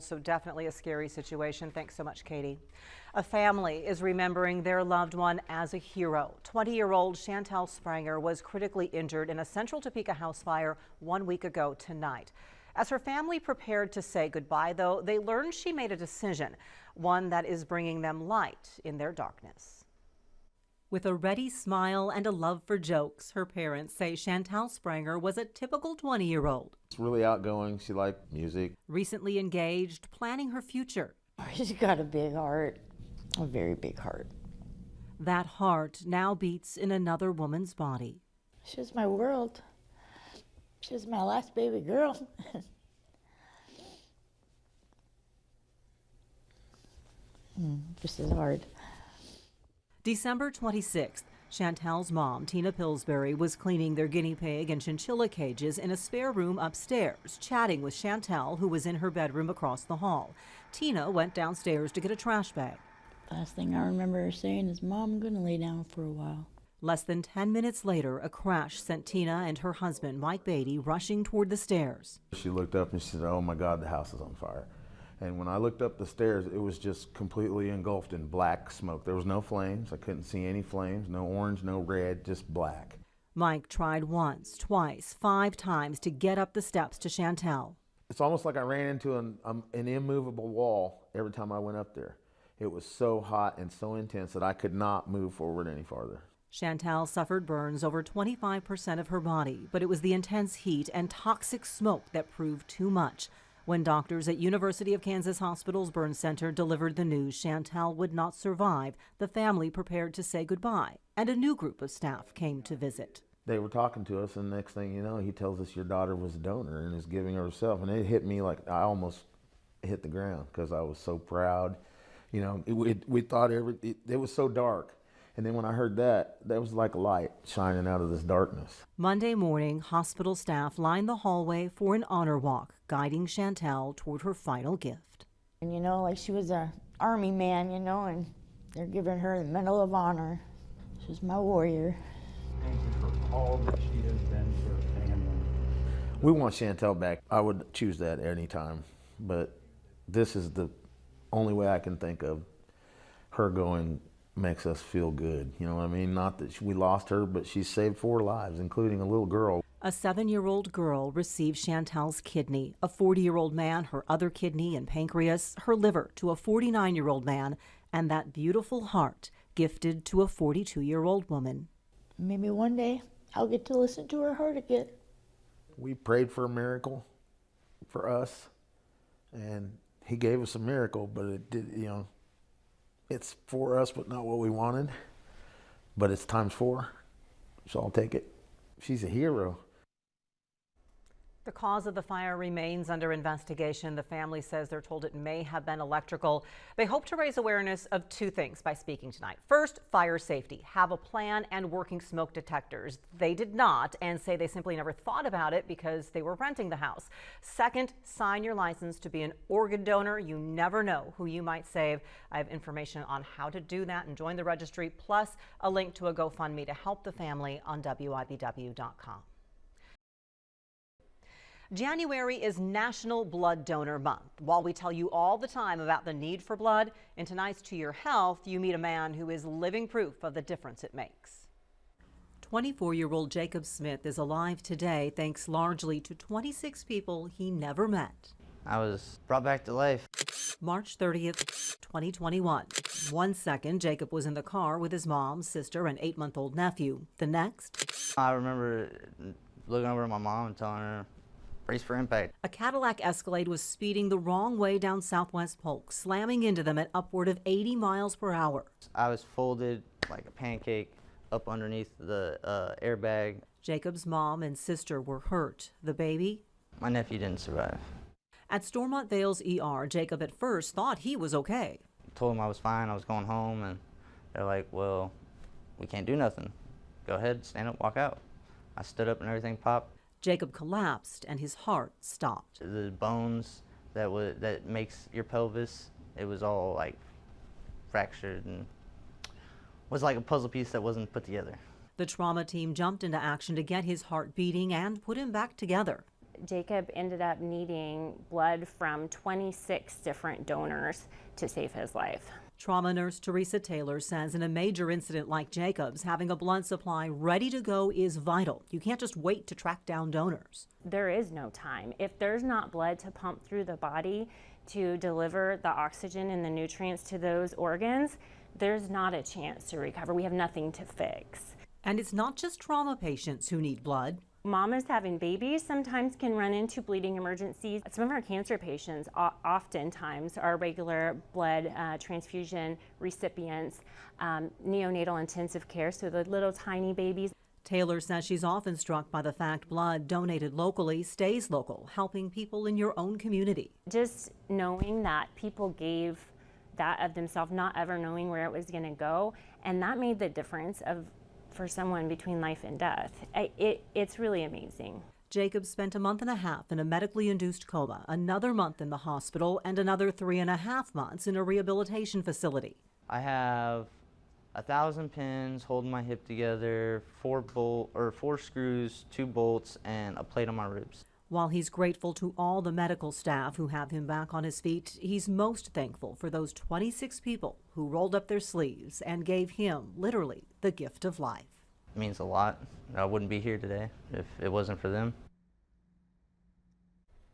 old, so definitely a scary situation. Thanks so much, Katie. A family is remembering their loved one as a hero. 20-year-old Chantel Spranger was critically injured in a Central Topeka house fire 1 week ago tonight. As her family prepared to say goodbye, though, they learned she made a decision, one that is bringing them light in their darkness. With a ready smile and a love for jokes, her parents say Chantel Spranger was a typical 20-year-old. She's really outgoing. She liked music. Recently engaged, planning her future. She's got a big heart, a very big heart. That heart now beats in another woman's body. She was my world. She was my last baby girl. Just as hard. December 26th, Chantel's mom, Tina Pillsbury, was cleaning their guinea pig and chinchilla cages in a spare room upstairs, chatting with Chantel, who was in her bedroom across the hall. Tina went downstairs to get a trash bag. Last thing I remember her saying is, "Mom, I'm going to lay down for a while." Less than 10 minutes later, a crash sent Tina and her husband, Mike Beatty, rushing toward the stairs. She looked up and she said, "Oh my God, the house is on fire." And when I looked up the stairs, it was just completely engulfed in black smoke. There was no flames. I couldn't see any flames, no orange, no red, just black. Mike tried once, twice, 5 times to get up the steps to Chantel. It's almost like I ran into an immovable wall every time I went up there. It was so hot and so intense that I could not move forward any farther. Chantel suffered burns over 25% of her body, but it was the intense heat and toxic smoke that proved too much. When doctors at University of Kansas Hospital's burn center delivered the news Chantel would not survive, the family prepared to say goodbye, and a new group of staff came to visit. They were talking to us, and the next thing you know, he tells us your daughter was a donor and is giving herself. And it hit me like I almost hit the ground because I was so proud. You know, we thought it was so dark. And then when I heard that, there was like a light shining out of this darkness. Monday morning, hospital staff lined the hallway for an honor walk, guiding Chantel toward her final gift. And you know, like she was an army man, you know, and they're giving her the Medal of Honor. She was my warrior. Thank you for all that she has been for her family. We want Chantel back. I would choose that any time, but this is the only way I can think of her going makes us feel good. You know what I mean? Not that we lost her, but she saved 4 lives, including a little girl. A 7-year-old girl received Chantel's kidney, a 40-year-old man her other kidney and pancreas, her liver to a 49-year-old man, and that beautiful heart gifted to a 42-year-old woman. Maybe one day I'll get to listen to her heart again. We prayed for a miracle for us, and he gave us a miracle, but it did, you know, it's for us, but not what we wanted. But it's ×4, so I'll take it. She's a hero. The cause of the fire remains under investigation. The family says they're told it may have been electrical. They hope to raise awareness of 2 things by speaking tonight. First, fire safety. Have a plan and working smoke detectors. They did not, and say they simply never thought about it because they were renting the house. Second, sign your license to be an organ donor. You never know who you might save. I have information on how to do that and join the registry, plus a link to a GoFundMe to help the family on WIBW.com. January is National Blood Donor Month. While we tell you all the time about the need for blood, in tonight's To Your Health, you meet a man who is living proof of the difference it makes. 24-year-old Jacob Smith is alive today thanks largely to 26 people he never met. I was brought back to life. March 30th, 2021. 1 second, Jacob was in the car with his mom, sister, and 8-month-old nephew. The next, I remember looking over at my mom and telling her, "Brace for impact." a Cadillac Escalade was speeding the wrong way down Southwest Polk, slamming into them at upward of 80 miles per hour. I was folded like a pancake up underneath the airbag. Jacob's mom and sister were hurt. The baby? My nephew didn't survive. At Stormont Vale's ER, Jacob at first thought he was okay. Told him I was fine, I was going home, and they're like, "Well, we can't do nothing. Go ahead, stand up, walk out." I stood up and everything popped. Jacob collapsed and his heart stopped. The bones that makes your pelvis, it was all like fractured and was like a puzzle piece that wasn't put together. The trauma team jumped into action to get his heart beating and put him back together. Jacob ended up needing blood from 26 different donors to save his life. Trauma nurse Teresa Taylor says in a major incident like Jacob's, having a blood supply ready to go is vital. You can't just wait to track down donors. There is no time. If there's not blood to pump through the body to deliver the oxygen and the nutrients to those organs, there's not a chance to recover. We have nothing to fix. And it's not just trauma patients who need blood. Mamas having babies sometimes can run into bleeding emergencies. Some of our cancer patients oftentimes are regular blood transfusion recipients, neonatal intensive care, so the little tiny babies. Taylor says she's often struck by the fact blood donated locally stays local, helping people in your own community. Just knowing that people gave that of themselves, not ever knowing where it was going to go, and that made the difference for someone between life and death. It's really amazing. Jacob spent a month and a half in a medically induced coma, another month in the hospital, and another 3.5 months in a rehabilitation facility. I have 1,000 pins holding my hip together, 4 screws, 2 bolts, and a plate on my ribs. While he's grateful to all the medical staff who have him back on his feet, he's most thankful for those 26 people who rolled up their sleeves and gave him, literally, the gift of life. It means a lot. I wouldn't be here today if it wasn't for them.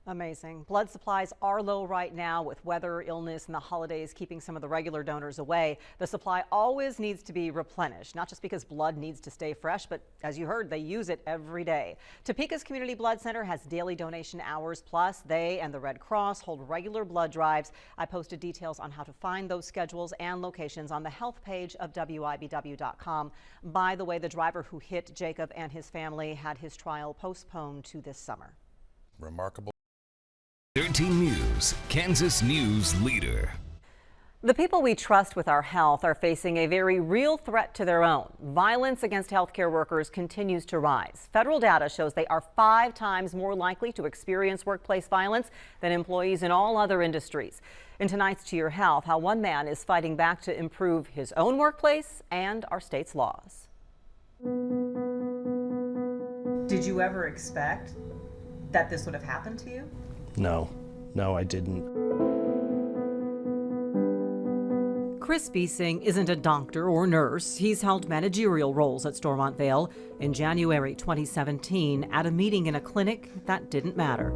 Amazing. Blood supplies are low right now with weather, illness, and the holidays keeping some of the regular donors away. The supply always needs to be replenished, not just because blood needs to stay fresh, but as you heard, they use it every day. Topeka's Community Blood Center has daily donation hours, plus they and the Red Cross hold regular blood drives. I posted details on how to find those schedules and locations on the health page of WIBW.com. By the way, the driver who hit Jacob and his family had his trial postponed to this summer. Remarkable. 13 News, Kansas News Leader. The people we trust with our health are facing a very real threat to their own. Violence against healthcare workers continues to rise. Federal data shows they are 5 times more likely to experience workplace violence than employees in all other industries. In tonight's To Your Health, how one man is fighting back to improve his own workplace and our state's laws. Did you ever expect that this would have happened to you? No, I didn't. Chris Biesing isn't a doctor or nurse. He's held managerial roles at Stormont Vail. In January 2017, at a meeting in a clinic, that didn't matter.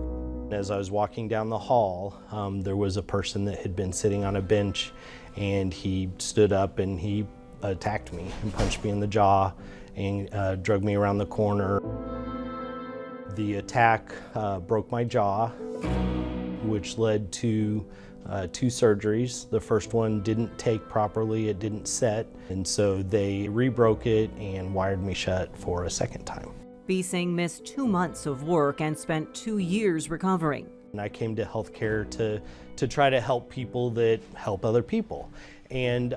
As I was walking down the hall, there was a person that had been sitting on a bench, and he stood up and he attacked me and punched me in the jaw and drug me around the corner. The attack broke my jaw, which led to 2 surgeries. The first one didn't take properly, it didn't set, and so they rebroke it and wired me shut for a second time. Biesing missed 2 months of work and spent 2 years recovering. And I came to healthcare to try to help people that help other people. And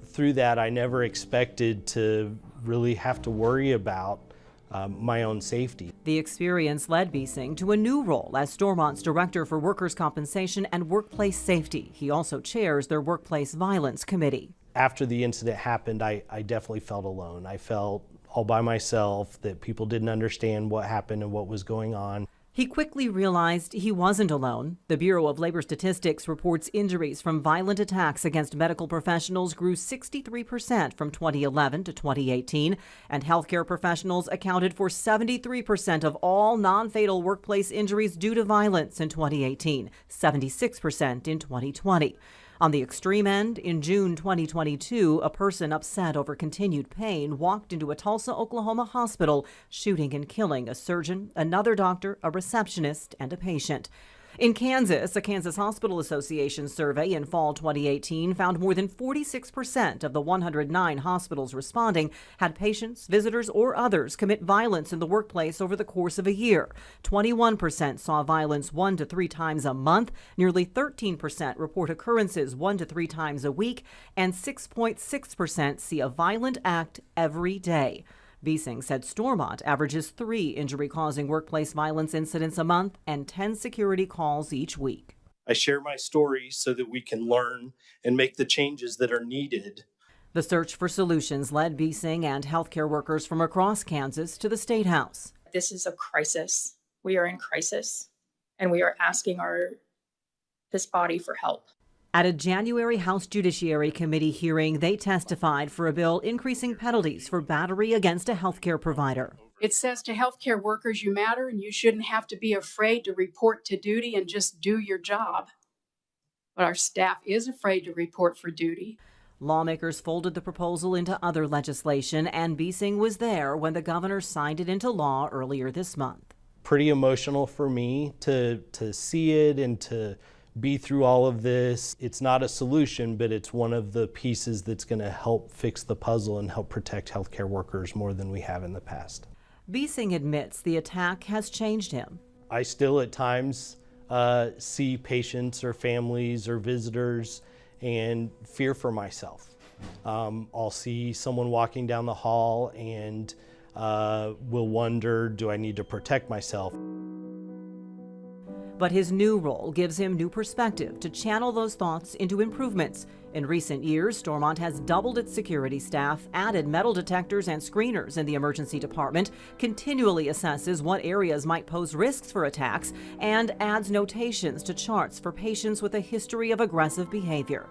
through that, I never expected to really have to worry about my own safety. The experience led Biesing to a new role as Stormont's Director for Workers' Compensation and Workplace Safety. He also chairs their Workplace Violence Committee. After the incident happened, I definitely felt alone. I felt all by myself, that people didn't understand what happened and what was going on. He quickly realized he wasn't alone. The Bureau of Labor Statistics reports injuries from violent attacks against medical professionals grew 63% from 2011 to 2018, and healthcare professionals accounted for 73% of all non-fatal workplace injuries due to violence in 2018, 76% in 2020. On the extreme end, in June 2022, a person upset over continued pain walked into a Tulsa, Oklahoma hospital, shooting and killing a surgeon, another doctor, a receptionist, and a patient. In Kansas, a Kansas Hospital Association survey in fall 2018 found more than 46% of the 109 hospitals responding had patients, visitors, or others commit violence in the workplace over the course of a year. 21% saw violence 1 to 3 times a month. Nearly 13% report occurrences 1 to 3 times a week, and 6.6% see a violent act every day. Biesing said Stormont averages 3 injury-causing workplace violence incidents a month and 10 security calls each week. I share my story so that we can learn and make the changes that are needed. The search for solutions led Biesing and healthcare workers from across Kansas to the State House. This is a crisis We are in crisis, and we are asking this body for help. At a January House Judiciary Committee hearing, they testified for a bill increasing penalties for battery against a healthcare provider. It says to healthcare workers, you matter and you shouldn't have to be afraid to report to duty and just do your job. But our staff is afraid to report for duty. Lawmakers folded the proposal into other legislation, and Biesing was there when the governor signed it into law earlier this month. Pretty emotional for me to see it and to be through all of this. It's not a solution, but it's one of the pieces that's going to help fix the puzzle and help protect healthcare workers more than we have in the past. Biesing admits the attack has changed him. I still at times see patients or families or visitors and fear for myself. I'll see someone walking down the hall and will wonder, do I need to protect myself? But his new role gives him new perspective to channel those thoughts into improvements. In recent years, Stormont has doubled its security staff, added metal detectors and screeners in the emergency department, continually assesses what areas might pose risks for attacks, and adds notations to charts for patients with a history of aggressive behavior.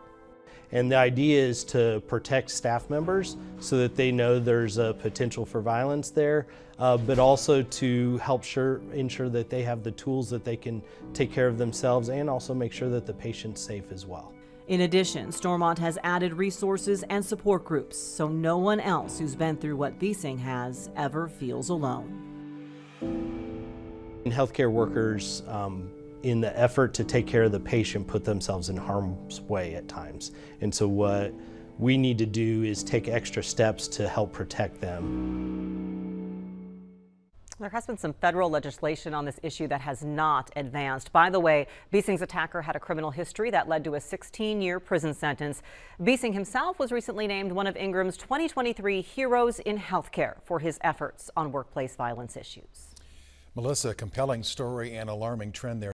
And the idea is to protect staff members so that they know there's a potential for violence there, but also to help ensure that they have the tools that they can take care of themselves and also make sure that the patient's safe as well. In addition, Stormont has added resources and support groups so no one else who's been through what Biesing has ever feels alone. And healthcare workers, in the effort to take care of the patient, put themselves in harm's way at times. And so what we need to do is take extra steps to help protect them. There has been some federal legislation on this issue that has not advanced. By the way, Biesing's attacker had a criminal history that led to a 16-year prison sentence. Biesing himself was recently named one of Ingram's 2023 Heroes in Healthcare for his efforts on workplace violence issues. Melissa, compelling story and alarming trend there.